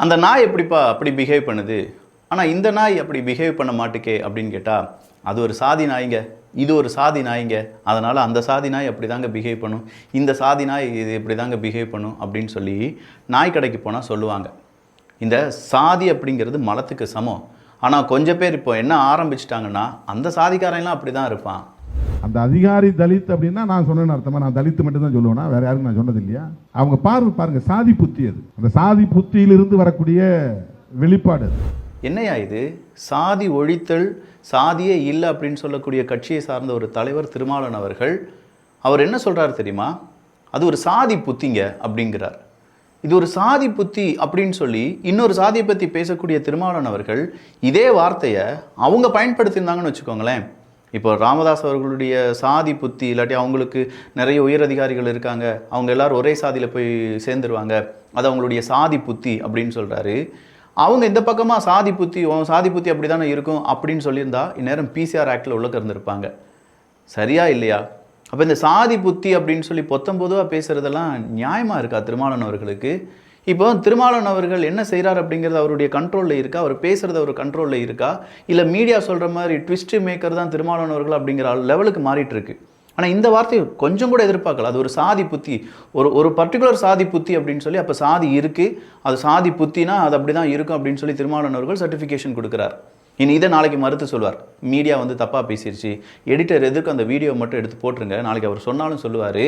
அந்த நாய் எப்படிப்பா அப்படி பிஹேவ் பண்ணுது, ஆனால் இந்த நாய் அப்படி பிஹேவ் பண்ண மாட்டுக்கே அப்படின்னு கேட்டால், அது ஒரு சாதி நாய்ங்க, இது ஒரு சாதி நாய்ங்க, அதனால் அந்த சாதி நாய் அப்படி தாங்க பிஹேவ் பண்ணும், இந்த சாதி நாய் இது இப்படி தாங்க பிஹேவ் பண்ணும் அப்படின்னு சொல்லி நாய் கடைக்கு போனால் சொல்லுவாங்க. இந்த சாதி அப்படிங்கிறது மலத்துக்கு சமம். ஆனால் கொஞ்சம் பேர் இப்போ என்ன ஆரம்பிச்சிட்டாங்கன்னா, அந்த சாதிக்காரன்லாம் அப்படி தான் இருப்பான். அந்த அதிகாரி தலித் அப்படின்னா நான் சொன்னேன்னு அர்த்தமா? நான் தலித்து மட்டும் தான் சொல்லுவேன்னா, வேற யாருக்கும் நான் சொன்னது இல்லையா? அவங்க பாருங்க சாதி புத்தி, அது அந்த சாதி புத்தியிலிருந்து வரக்கூடிய வெளிப்பாடு. என்னையா இது சாதி ஒழித்தல், சாதியே இல்லை அப்படின்னு சொல்லக்கூடிய கட்சியை சார்ந்த ஒரு தலைவர் திருமாவளவன் அவர்கள், அவர் என்ன சொல்றாரு தெரியுமா? அது ஒரு சாதி புத்திங்க அப்படிங்கிறார். இது ஒரு சாதி புத்தி அப்படின்னு சொல்லி இன்னொரு சாதியை பற்றி பேசக்கூடிய திருமாவளவன் அவர்கள் இதே வார்த்தையை அவங்க பயன்படுத்தியிருந்தாங்கன்னு வச்சுக்கோங்களேன். இப்போ ராமதாஸ் அவர்களுடைய சாதி புத்தி, இல்லாட்டி அவங்களுக்கு நிறைய உயரதிகாரிகள் இருக்காங்க, அவங்க எல்லாரும் ஒரே சாதியில் போய் சேர்ந்துருவாங்க, அது அவங்களுடைய சாதி புத்தி அப்படின்னு சொல்கிறாரு. அவங்க இந்த பக்கமாக சாதி புத்தி அப்படி தானே இருக்கும் அப்படின்னு சொல்லியிருந்தா இந்நேரம் பிசிஆர் ஆக்டில் உள்ள இருந்திருப்பாங்க. சரியா இல்லையா? அப்போ இந்த சாதி புத்தி அப்படின்னு சொல்லி பொத்தம்பொதுவாக பேசுகிறதெல்லாம் நியாயமாக இருக்கா திருமாவளவன் அவர்களுக்கு? இப்போ திருமாவளவன் அவர்கள் என்ன செய்கிறார் அப்படிங்கிறது அவருடைய கண்ட்ரோலில் இருக்கா? அவர் பேசுகிறது ஒரு கண்ட்ரோலில் இருக்கா? இல்லை மீடியா சொல்கிற மாதிரி ட்விஸ்ட் மேக்கர் தான் திருமாவளவன் அவர்கள் அப்படிங்கிற லெவலுக்கு மாறிட்டு இருக்கு. ஆனால் இந்த வார்த்தையை கொஞ்சம் கூட எதிர்பார்க்கல. அது ஒரு சாதி புத்தி, ஒரு பர்டிகுலர் சாதி புத்தி அப்படின்னு சொல்லி, அப்போ சாதி இருக்குது, அது சாதி புத்தினா அது அப்படி தான் இருக்கும் அப்படின்னு சொல்லி திருமாவளவன் அவர்கள் சர்டிஃபிகேஷன் கொடுக்குறார். இனி இதை நாளைக்கு மறுத்து சொல்வார், மீடியா வந்து தப்பாக பேசிடுச்சு, எடிட்டர் எதுக்கு அந்த வீடியோ மட்டும் எடுத்து போட்டுருங்க, நாளைக்கு அவர் சொன்னாலும் சொல்லுவார்.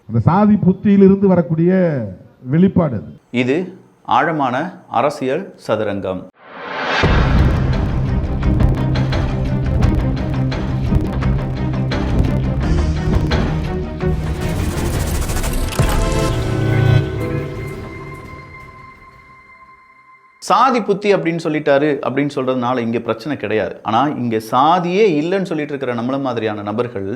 அந்த சாதி புத்தியிலிருந்து வரக்கூடிய வெளிப்பாடு. இது ஆழமான அரசியல் சதுரங்கம். சாதி புத்தி அப்படின்னு சொல்லிட்டாரு அப்படின்னு சொல்கிறதுனால இங்கே பிரச்சனை கிடையாது. ஆனால் இங்கே சாதியே இல்லைன்னு சொல்லிட்டு இருக்கிற நம்மள மாதிரியான நபர்கள்,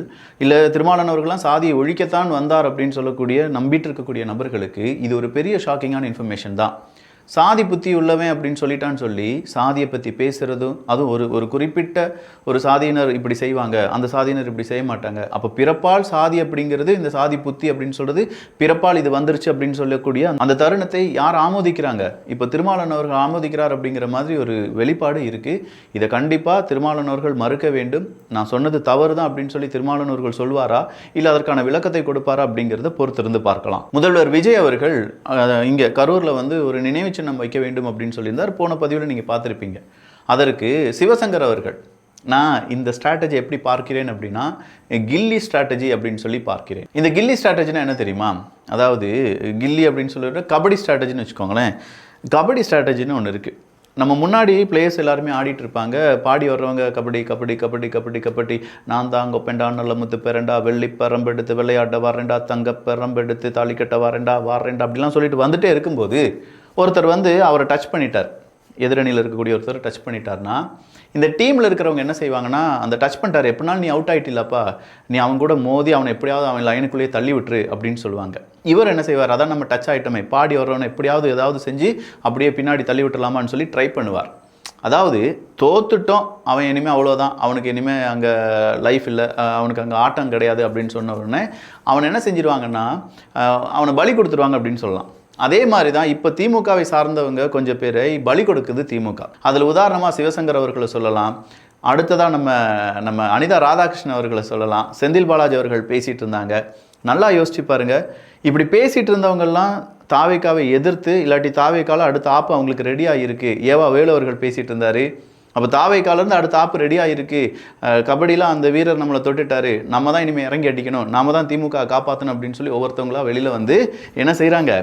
இல்லை திருமாவளவன் அவர்கள்லாம் சாதியை ஒழிக்கத்தான் வந்தார் அப்படின்னு சொல்லக்கூடிய நம்பிட்டு இருக்கக்கூடிய நபர்களுக்கு இது ஒரு பெரிய ஷாக்கிங்கான இன்ஃபர்மேஷன் தான். சாதி புத்தி உள்ளவன் அப்படின்னு சொல்லிட்டான்னு சொல்லி சாதியை பற்றி பேசுகிறதும், அதுவும் ஒரு குறிப்பிட்ட ஒரு சாதியினர் இப்படி செய்வாங்க, அந்த சாதியினர் இப்படி செய்ய மாட்டாங்க, அப்போ பிறப்பால் சாதி அப்படிங்கிறது, இந்த சாதி புத்தி அப்படின்னு சொல்கிறது பிறப்பால் இது வந்துருச்சு அப்படின்னு சொல்லக்கூடிய அந்த தருணத்தை யார் ஆமோதிக்கிறாங்க? இப்போ திருமாவளவன் அவர்கள் ஆமோதிக்கிறார் அப்படிங்கிற மாதிரி ஒரு வெளிப்பாடு இருக்குது. இதை கண்டிப்பாக திருமாவளவன் அவர்கள் மறுக்க வேண்டும். நான் சொன்னது தவறு தான் அப்படின்னு சொல்லி திருமாவளவன் அவர்கள் சொல்வாரா, இல்லை அதற்கான விளக்கத்தை கொடுப்பாரா அப்படிங்கிறத பொறுத்திருந்து பார்க்கலாம். முதல்வர் விஜய் அவர்கள் இங்கே கரூரில் வந்து ஒரு நினைவு சின்னம் வைக்க வேண்டும் அப்படின்னு சொல்லியிருந்தார். போன பதிவில் நீங்கள் பார்த்துருப்பீங்க. அதற்கு சிவசங்கர் அவர்கள், நான் இந்த ஸ்ட்ராட்டஜி எப்படி பார்க்கிறேன் அப்படின்னா கில்லி ஸ்ட்ராட்டஜி அப்படின்னு சொல்லி பார்க்கிறேன். இந்த கில்லி ஸ்ட்ராட்டஜினா என்ன தெரியுமா? அதாவது கில்லி அப்படின்னு சொல்லிட்டு கபடி ஸ்ட்ராட்டஜின்னு வச்சுக்கோங்களேன். கபடி ஸ்ட்ராட்டஜின்னு ஒன்று இருக்குது. நம்ம முன்னாடி பிளேயர்ஸ் எல்லாருமே ஆடிட்டு இருப்பாங்க, பாடி வர்றவங்க கபடி கபடி கபடி கபடி கபடி, நான் தான் கொப்பெண்டா நல்ல முத்து பெறண்டா, வெள்ளி பெரம்பெடுத்து விளையாட வரேண்டா, தங்க பெரம்பெடுத்து தாலி கட்ட வரேண்டா அப்படிலாம் சொல்லிட்டு வந்துட்டே இருக்கும்போது ஒருத்தர் வந்து அவரை டச் பண்ணிட்டார், எதிரணியில் இருக்கக்கூடிய ஒருத்தர் டச் பண்ணிட்டார்னா, இந்த டீமில் இருக்கிறவங்க என்ன செய்வாங்கன்னா, அந்த டச் பண்ணிட்டார், எப்படினாலும் நீ அவுட் ஆகிட்டில்லப்பா, நீ அவன் கூட மோதி அவனை எப்படியாவது அவன் லைனுக்குள்ளேயே தள்ளி விட்டுரு அப்படின்னு சொல்லுவாங்க. இவர் என்ன செய்வார், அதான் நம்ம டச் ஆகிட்டோமே, பாடி வர்றவனை எப்படியாவது ஏதாவது செஞ்சு அப்படியே பின்னாடி தள்ளி விட்டுலாமான்னு சொல்லி ட்ரை பண்ணுவார். அதாவது தோத்துட்டோம், அவன் இனிமேல் அவ்வளோதான், அவனுக்கு இனிமேல் அங்கே லைஃப் இல்லை, அவனுக்கு அங்கே ஆட்டம் கிடையாது அப்படின்னு சொன்ன உடனே அவனை என்ன செஞ்சிருவாங்கன்னா, அவனை பலி கொடுத்துருவாங்க அப்படின்னு சொல்லலாம். அதே மாதிரி தான் இப்போ திமுகவை சார்ந்தவங்க கொஞ்சம் பேரை பலி கொடுக்குது திமுக. அதில் உதாரணமாக சிவசங்கர் அவர்களை சொல்லலாம், அடுத்ததாக நம்ம அனிதா ராதாகிருஷ்ணன் அவர்களை சொல்லலாம், செந்தில் பாலாஜி அவர்கள் பேசிகிட்டு இருந்தாங்க. நல்லா யோசிச்சு பாருங்க, இப்படி பேசிகிட்டு இருந்தவங்கெல்லாம் தாவேக்காவை எதிர்த்து, இல்லாட்டி தாவேக்கால அடுத்த ஆப்பு அவங்களுக்கு ரெடியாக இருக்குது. ஏவா வேலு அவர்கள் பேசிகிட்டு இருந்தார். அப்போ தாவேக்காலேருந்து அடுத்த ஆப்பு ரெடியாக இருக்குது, கபடிலாம் அந்த வீரர் நம்மளை தொட்டுட்டாரு, நம்ம தான் இனிமேல் இறங்கி அடிக்கணும், நம்ம தான் திமுக காப்பாற்றணும் அப்படின்னு சொல்லி ஒவ்வொருத்தவங்களா வெளியில் வந்து என்ன செய்கிறாங்க,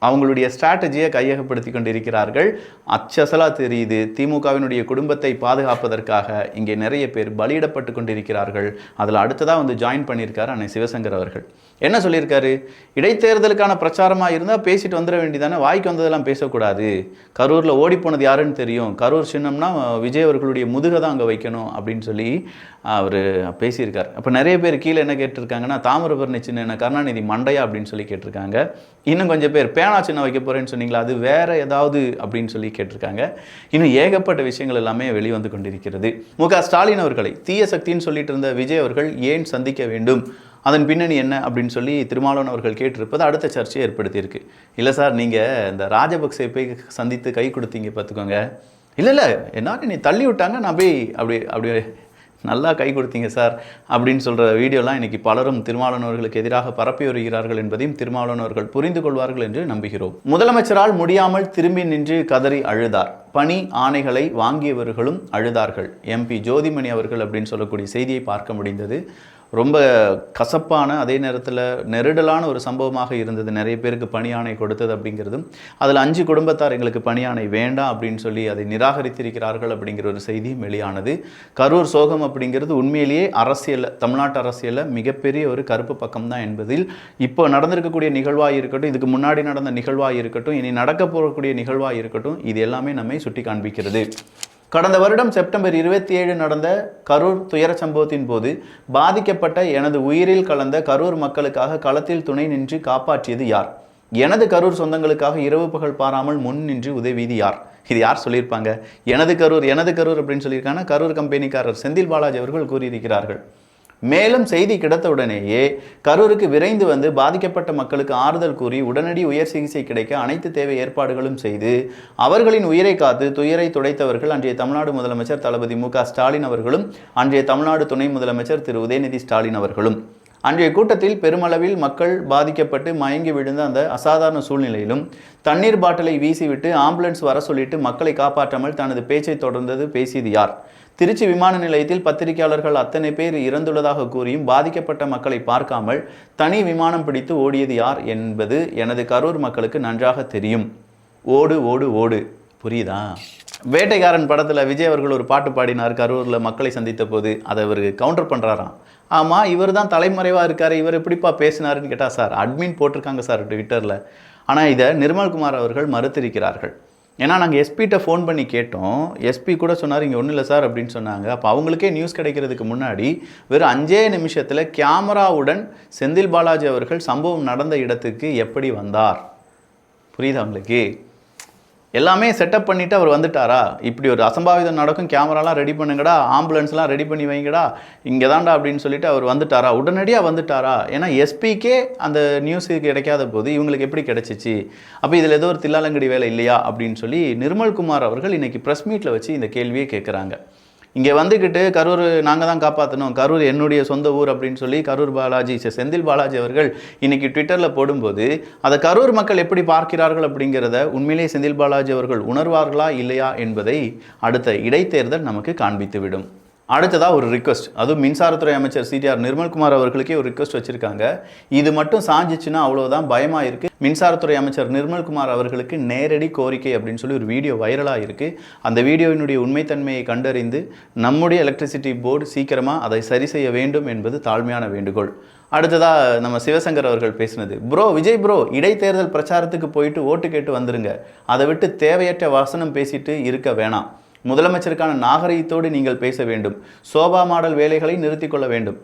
அவங்களுடைய ஸ்ட்ராட்டஜியை கையகப்படுத்தி கொண்டிருக்கிறார்கள். அச்சசலாக தெரியுது, திமுகவினுடைய குடும்பத்தை பாதுகாப்பதற்காக இங்கே நிறைய பேர் பலியிடப்பட்டு கொண்டிருக்கிறார்கள். அதில் அடுத்ததாக வந்து ஜாயின் பண்ணியிருக்காரு அன்னை சிவசங்கர் அவர்கள். என்ன சொல்லியிருக்காரு, இடைத்தேர்தலுக்கான பிரச்சாரமாக இருந்தால் பேசிட்டு வந்துட வேண்டியதானே, வாய்க்கு வந்ததெல்லாம் பேசக்கூடாது, கரூரில் ஓடி போனது யாருன்னு தெரியும், கரூர் சின்னம்னா விஜய் அவர்களுடைய முதுகை தான் அங்கே வைக்கணும் அப்படின்னு சொல்லி அவர் பேசியிருக்கார். அப்போ நிறைய பேர் கீழே என்ன கேட்டிருக்காங்கன்னா, தாமிரபரணி சின்ன என்ன கருணாநிதி மண்டையா அப்படின்னு சொல்லி கேட்டிருக்காங்க. இன்னும் கொஞ்சம் பேர் பேனா சின்ன வைக்க போகிறேன்னு சொன்னீங்களா, அது வேற ஏதாவது அப்படின்னு சொல்லி கேட்டிருக்காங்க. இன்னும் ஏகப்பட்ட விஷயங்கள் எல்லாமே வெளிவந்து கொண்டிருக்கிறது. மு க ஸ்டாலின் அவர்களை தீய சக்தின்னு சொல்லிட்டு இருந்த விஜய் அவர்கள் ஏன் சந்திக்க வேண்டும் அதன் பின்னணி என்ன அப்படின்னு சொல்லி திருமாவளவன் அவர்கள் கேட்டிருப்பது அடுத்த சர்ச்சையை ஏற்படுத்தியிருக்கு. இல்லை சார், நீங்கள் இந்த ராஜபக்சே போய் சந்தித்து கை கொடுத்தீங்க பார்த்துக்கோங்க. இல்லை என்னாலும் நீ தள்ளி விட்டாங்க, நான் போய் அப்படி நல்லா கை கொடுத்தீங்க சார் அப்படின்னு சொல்கிற வீடியோலாம் இன்றைக்கி பலரும் திருமாவளவன் அவர்களுக்கு எதிராக பரப்பி வருகிறார்கள் என்பதையும் திருமாவளவன் அவர்கள் புரிந்து கொள்வார்கள் என்று நம்புகிறோம். முதலமைச்சரால் முடியாமல் திரும்பி நின்று கதறி அழுதார். பணி ஆணைகளை வாங்கியவர்களும் அழுதார்கள். எம்பி ஜோதிமணி அவர்கள் அப்படின்னு சொல்லக்கூடிய செய்தியை பார்க்க முடிந்தது. ரொம்ப கசப்பான, அதே நேரத்தில் நெருடலான ஒரு சம்பவமாக இருந்தது. நிறைய பேருக்கு பணி ஆணை கொடுத்தது அப்படிங்கிறதும், அதில் 5 குடும்பத்தார் எங்களுக்கு பணி ஆணை வேண்டாம் அப்படின்னு சொல்லி அதை நிராகரித்திருக்கிறார்கள் அப்படிங்கிற ஒரு செய்தியும் வெளியானது. கரூர் சோகம் அப்படிங்கிறது உண்மையிலேயே அரசியலில், தமிழ்நாட்டு அரசியலில் மிகப்பெரிய ஒரு கருப்பு பக்கம் தான் என்பதில் இப்போ நடந்திருக்கக்கூடிய நிகழ்வாக இருக்கட்டும், இதுக்கு முன்னாடி நடந்த நிகழ்வாக இருக்கட்டும், இனி நடக்க போகக்கூடிய நிகழ்வாக இருக்கட்டும், இது எல்லாமே நம்மை சுட்டி காண்பிக்கிறது. கடந்த வருடம் செப்டம்பர் 27 நடந்த கரூர் துயர சம்பவத்தின் போது பாதிக்கப்பட்ட எனது உயிரில் கலந்த கரூர் மக்களுக்காக களத்தில் துணை நின்று காப்பாற்றியது யார்? எனது கரூர் சொந்தங்களுக்காக இரவு பகல் பாராமல் முன் நின்று உதவியது யார்? இது யார் சொல்லியிருப்பாங்க? எனது கரூர் அப்படின்னு சொல்லியிருக்காங்க கரூர் கம்பெனிக்காரர் செந்தில் பாலாஜி அவர்கள் கூறியிருக்கிறார்கள். மேலும் செய்தி கிடைத்தவுடனேயே கரூருக்கு விரைந்து வந்து பாதிக்கப்பட்ட மக்களுக்கு ஆறுதல் கூறி உடனடி உயர் சிகிச்சை கிடைக்க அனைத்து தேவை ஏற்பாடுகளும் செய்து அவர்களின் உயிரை காத்து துயரை துடைத்தவர்கள் அன்றைய தமிழ்நாடு முதலமைச்சர் தளபதி மு க ஸ்டாலின் அவர்களும் அன்றைய தமிழ்நாடு துணை முதலமைச்சர் திரு உதயநிதி ஸ்டாலின் அவர்களும். அன்றைய கூட்டத்தில் பெருமளவில் மக்கள் பாதிக்கப்பட்டு மயங்கி விழுந்த அந்த அசாதாரண சூழ்நிலையிலும் தண்ணீர் பாட்டிலை வீசிவிட்டு ஆம்புலன்ஸ் வர சொல்லிட்டு மக்களை காப்பாற்றாமல் தனது பேச்சை தொடர்ந்தது பேசியது யார்? திருச்சி விமான நிலையத்தில் பத்திரிகையாளர்கள் அத்தனை பேர் இறந்துள்ளதாக கூறியும் பாதிக்கப்பட்ட மக்களை பார்க்காமல் தனி விமானம் பிடித்து ஓடியது யார் என்பது எனது கரூர் மக்களுக்கு நன்றாக தெரியும். ஓடு ஓடு ஓடு. புரியுதா? வேட்டைக்காரன் படத்தில் விஜய் அவர்கள் ஒரு பாட்டு பாடினார் கரூரில் மக்களை சந்தித்த போது. அதை அவர் கவுண்டர் பண்ணுறாராம். ஆமாம், இவர் தான் தலைமறைவாக இருக்கார், இவர் எப்படிப்பா பேசினாருன்னு கேட்டால், சார் அட்மின் போட்டிருக்காங்க சார் ட்விட்டரில். ஆனால் இதை நிர்மல்குமார் அவர்கள் மறுத்திருக்கிறார்கள். ஏன்னா நாங்கள் எஸ்பிகிட்ட ஃபோன் பண்ணி கேட்டோம். எஸ்பி கூட சொன்னார் இங்கே ஒன்றும் இல்லை சார் அப்படின்னு சொன்னாங்க. அப்போ அவங்களுக்கே நியூஸ் கிடைக்கிறதுக்கு முன்னாடி வெறும் 5 நிமிஷத்தில் கேமராவுடன் செந்தில் பாலாஜி அவர்கள் சம்பவம் நடந்த இடத்துக்கு எப்படி வந்தார்? புரியுதா உங்களுக்கு? எல்லாமே செட்டப் பண்ணிவிட்டு அவர் வந்துட்டாரா? இப்படி ஒரு அசம்பாவிதம் நடக்கும், கேமராலாம் ரெடி பண்ணுங்கடா, ஆம்புலன்ஸ்லாம் ரெடி பண்ணி வைங்கடா, இங்கே தான்டா அப்படின்னு சொல்லிட்டு அவர் வந்துட்டாரா? உடனடியாக வந்துட்டாரா? ஏன்னா எஸ்பிக்கே அந்த நியூஸுக்கு கிடைக்காத போது இவங்களுக்கு எப்படி கிடைச்சிச்சு? அப்போ இதில் ஏதோ ஒரு தில்லாலங்கடி வேலை இல்லையா அப்படின்னு சொல்லி நிர்மல்குமார் அவர்கள் இன்றைக்கி ப்ரெஸ் மீட்டில் வச்சு இந்த கேள்வியை கேட்குறாங்க. இங்கே வந்துக்கிட்டு கரூர் நாங்கள் தான் காப்பாற்றணும், கரூர் என்னுடைய சொந்த ஊர் அப்படின்னு சொல்லி கரூர் பாலாஜி செந்தில் பாலாஜி அவர்கள் இன்றைக்கி ட்விட்டரில் போடும்போது அதை கரூர் மக்கள் எப்படி பார்க்கிறார்கள் அப்படிங்கிறத உண்மையிலே செந்தில் பாலாஜி அவர்கள் உணர்வார்களா இல்லையா என்பதை அடுத்த இடைத்தேர்தல் நமக்கு காண்பித்துவிடும். அடுத்ததாக ஒரு ரிக்வஸ்ட், அதுவும் மின்சாரத்துறை அமைச்சர் சிடிஆர் நிர்மல்குமார் அவர்களுக்கே ஒரு ரிக்வஸ்ட் வச்சுருக்காங்க. இது மட்டும் சாஞ்சிச்சுன்னா அவ்வளோதான் பயமாக இருக்குது. மின்சாரத்துறை அமைச்சர் நிர்மல்குமார் அவர்களுக்கு நேரடி கோரிக்கை அப்படின்னு சொல்லி ஒரு வீடியோ வைரலாக இருக்குது. அந்த வீடியோவினுடைய உண்மைத்தன்மையை கண்டறிந்து நம்முடைய எலக்ட்ரிசிட்டி போர்டு சீக்கிரமாக அதை சரி செய்ய வேண்டும் என்பது தாழ்மையான வேண்டுகோள். அடுத்ததாக நம்ம சிவசங்கர் அவர்கள் பேசினது, விஜய் ப்ரோ இடைத்தேர்தல் பிரச்சாரத்துக்கு போயிட்டு ஓட்டு கேட்டு வந்துருங்க, அதை விட்டு தேவையற்ற வசனம் பேசிட்டு இருக்க வேணாம். முதலமைச்சருக்கான நாகரிகத்தோடு நீங்கள் பேச வேண்டும். சோபா மாடல் வேலைகளை நிறுத்தி கொள்ள வேண்டும்.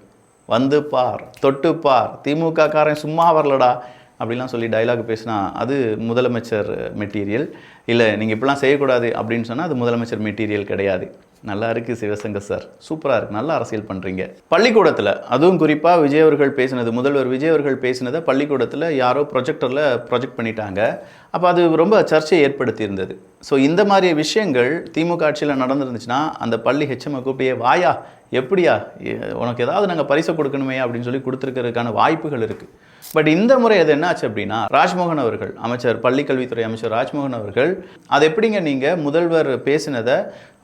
வந்து பார், தொட்டு பார், திமுக காரன் சும்மா வரலடா அப்படிலாம் சொல்லி டைலாக் பேசினா அது முதலமைச்சர் மெட்டீரியல் இல்லை. நீங்கள் இப்படிலாம் செய்யக்கூடாது அப்படின்னு சொன்னால் அது முதலமைச்சர் மெட்டீரியல் கிடையாது. நல்லா இருக்குது சிவசங்கர் சார், சூப்பராக இருக்குது, நல்லா அரசியல் பண்ணுறீங்க. பள்ளிக்கூடத்தில் அதுவும் குறிப்பாக விஜய் அவர்கள் பேசினது, முதல்வர் விஜய் அவர்கள் பேசினதை பள்ளிக்கூடத்தில் யாரோ ப்ரொஜெக்டரில் ப்ரொஜெக்ட் பண்ணிட்டாங்க. அப்போ அது ரொம்ப சர்ச்சையை ஏற்படுத்தி இருந்தது. ஸோ இந்த மாதிரி விஷயங்கள் திமுக ஆட்சியில் நடந்துருந்துச்சுன்னா அந்த பள்ளி ஹெச்எம்ஐ கூப்பிட்டே வாயா, எப்படியா, உனக்கு ஏதாவது நாங்கள் பரிசை கொடுக்கணுமே அப்படின்னு சொல்லி கொடுத்துருக்கிறதுக்கான வாய்ப்புகள் இருக்குது. பட் இந்த முறை அது என்னாச்சு அப்படின்னா, ராஜ்மோகன் அவர்கள் அமைச்சர், பள்ளி கல்வித்துறை அமைச்சர் ராஜ்மோகன் அவர்கள் அது எப்படிங்க நீங்கள் முதல்வர் பேசினதை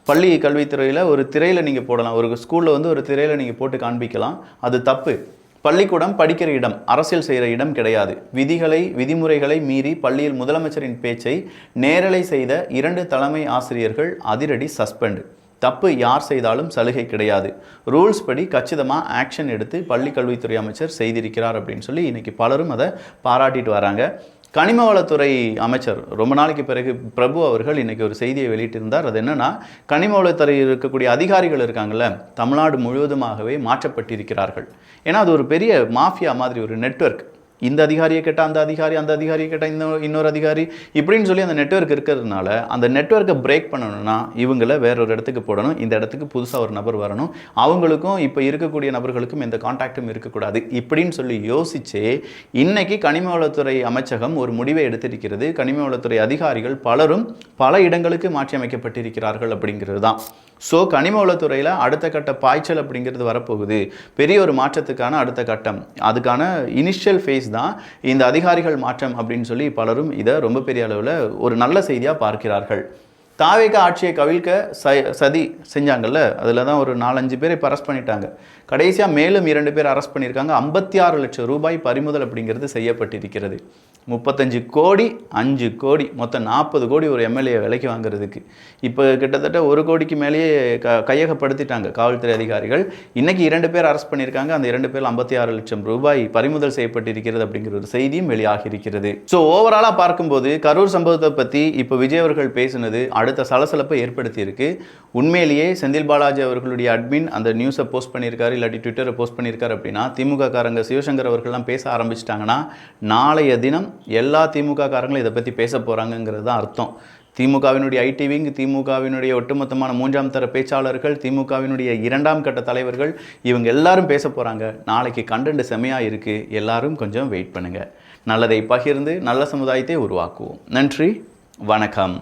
பள்ளி கல்வித்துறையில் ஒரு திரையில் நீங்கள் போடலாம், ஒரு ஸ்கூலில் வந்து ஒரு திரையில் நீங்கள் போட்டு காண்பிக்கலாம், அது தப்பு. பள்ளிக்கூடம் படிக்கிற இடம், அரசியல் செய்கிற இடம் கிடையாது. விதிமுறைகளை மீறி பள்ளியில் முதலமைச்சரின் பேச்சை நேரலை செய்த 2 தலைமை ஆசிரியர்கள் அதிரடி சஸ்பெண்ட். தப்பு யார் செய்தாலும் சலுகை கிடையாது. ரூல்ஸ் படி கச்சிதமாக ஆக்ஷன் எடுத்து பள்ளி கல்வித்துறை அமைச்சர் செய்திருக்கிறார் அப்படின்னு சொல்லி இன்றைக்கி பலரும் அதை பாராட்டிட்டு வராங்க. கனிம வளத்துறை அமைச்சர் ரொம்ப நாளைக்கு பிறகு பிரபு அவர்கள் இன்றைக்கி ஒரு செய்தியை வெளியிட்டிருந்தார். அது என்னென்னா, கனிம வளத்துறையில் இருக்கக்கூடிய அதிகாரிகள் இருக்காங்கள்ல, தமிழ்நாடு முழுவதுமாகவே மாற்றப்பட்டிருக்கிறார்கள். ஏன்னா அது ஒரு பெரிய மாஃபியா மாதிரி ஒரு நெட்வொர்க். இந்த அதிகாரியை கேட்டால் அந்த அதிகாரி, அந்த அதிகாரியை கேட்டால் இன்னொரு அதிகாரி, இப்படின்னு சொல்லி அந்த நெட்வொர்க் இருக்கிறதுனால அந்த நெட்வொர்க்கை பிரேக் பண்ணணும்னா இவங்களை வேறொரு இடத்துக்கு போடணும். இந்த இடத்துக்கு புதுசாக ஒரு நபர் வரணும். அவங்களுக்கும் இப்போ இருக்கக்கூடிய நபர்களுக்கும் எந்த கான்டாக்டும் இருக்கக்கூடாது. இப்படின்னு சொல்லி யோசிச்சு இன்னைக்கு கனிம வளத்துறை அமைச்சகம் ஒரு முடிவை எடுத்திருக்கிறது. கனிம வளத்துறை அதிகாரிகள் பலரும் பல இடங்களுக்கு மாற்றி அமைக்கப்பட்டிருக்கிறார்கள் அப்படிங்கிறது தான். ஸோ கனிம வளத்துறையில் அடுத்த கட்ட பாய்ச்சல் அப்படிங்கிறது வரப்போகுது. பெரிய ஒரு மாற்றத்துக்கான அடுத்த கட்டம், அதுக்கான இனிஷியல் ஃபேஸ் தான் இந்த அதிகாரிகள் மாற்றம் அப்படின்னு சொல்லி பலரும் இதை ரொம்ப பெரிய அளவில் ஒரு நல்ல செய்தியாக பார்க்கிறார்கள். தாவேக ஆட்சியை கவிழ்க்க சதி செஞ்சாங்கல்ல, அதில் தான் ஒரு 4-5 பேரை இப்போ அரெஸ்ட் பண்ணிட்டாங்க. கடைசியாக மேலும் 2 பேர் அரெஸ்ட் பண்ணியிருக்காங்க. 56 லட்சம் ரூபாய் பறிமுதல் அப்படிங்கிறது செய்யப்பட்டிருக்கிறது. 35 கோடி 5 கோடி மொத்தம் 40 கோடி ஒரு எம்எல்ஏ விலைக்கு வாங்குறதுக்கு இப்போ கிட்டத்தட்ட 1 கோடிக்கு மேலேயே கையகப்படுத்திட்டாங்க காவல்துறை அதிகாரிகள். இன்னைக்கு 2 பேர் அரெஸ்ட் பண்ணியிருக்காங்க. அந்த 2 பேர் 56 லட்சம் ரூபாய் பறிமுதல் செய்யப்பட்டிருக்கிறது அப்படிங்கிற ஒரு செய்தியும் வெளியாகி இருக்கிறது. ஸோ ஓவராலாக பார்க்கும்போது கரூர் சம்பவத்தை பற்றி இப்போ விஜய் அவர்கள் பேசினது அடுத்த சலசலப்பை ஏற்படுத்தி இருக்கு. உண்மையிலேயே செந்தில் பாலாஜி அவர்களுடைய அட்மின் அந்த நியூஸை போஸ்ட் பண்ணியிருக்காரு, இல்லாட்டி ட்விட்டரை போஸ்ட் பண்ணியிருக்காரு அப்படின்னா திமுக காரங்க சிவசங்கர் அவர்கள்லாம் பேச ஆரம்பிச்சிட்டாங்கன்னா நாளைய தினம் எல்லா திமுக காரங்களும் இதை பற்றி பேச போகிறாங்கங்கிறது தான் அர்த்தம். திமுகவினுடைய ஐடி விங், திமுகவினுடைய ஒட்டுமொத்தமான 3ஆம் தர பேச்சாளர்கள், திமுகவினுடைய 2ஆம் கட்ட தலைவர்கள், இவங்க எல்லாரும் பேச போகிறாங்க. நாளைக்கு கண்டென்ட் செமையாக இருக்குது. எல்லாரும் கொஞ்சம் வெயிட் பண்ணுங்கள். நல்லதை பகிர்ந்து நல்ல சமுதாயத்தை உருவாக்குவோம். நன்றி, வணக்கம்.